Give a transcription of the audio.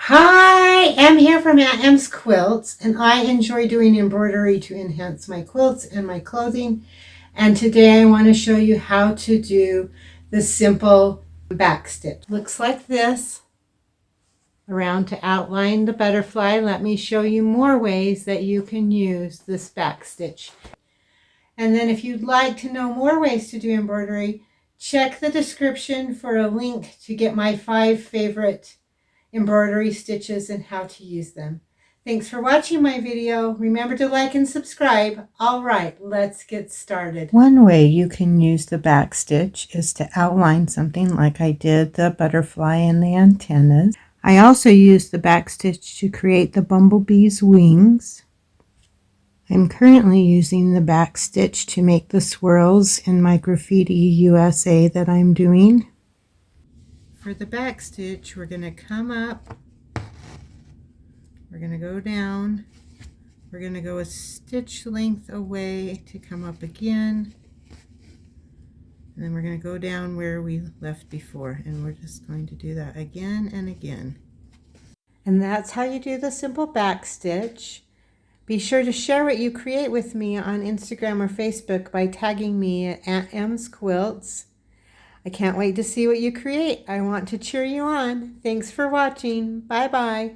Hi, Em here from Aunt Em's Quilts, and I enjoy doing embroidery to enhance my quilts and my clothing. And today I want to show you how to do the simple backstitch. Looks like this. Around to outline the butterfly, let me show you more ways that you can use this backstitch. And then if you'd like to know more ways to do embroidery, check the description for a link to get my 5 favorite embroidery stitches and how to use them. Thanks for watching my video. Remember to like and subscribe. All right, let's get started. One way you can use the backstitch is to outline something like I did the butterfly and the antennas. I also used the backstitch to create the bumblebee's wings. I'm currently using the backstitch to make the swirls in my Graffiti USA that I'm doing. For the backstitch, we're going to come up, we're going to go down, we're going to go a stitch length away to come up again, and then we're going to go down where we left before, and we're just going to do that again and again. And that's how you do the simple backstitch. Be sure to share what you create with me on Instagram or Facebook by tagging me at Aunt Em's Quilts. I can't wait to see what you create. I want to cheer you on. Thanks for watching. Bye-bye.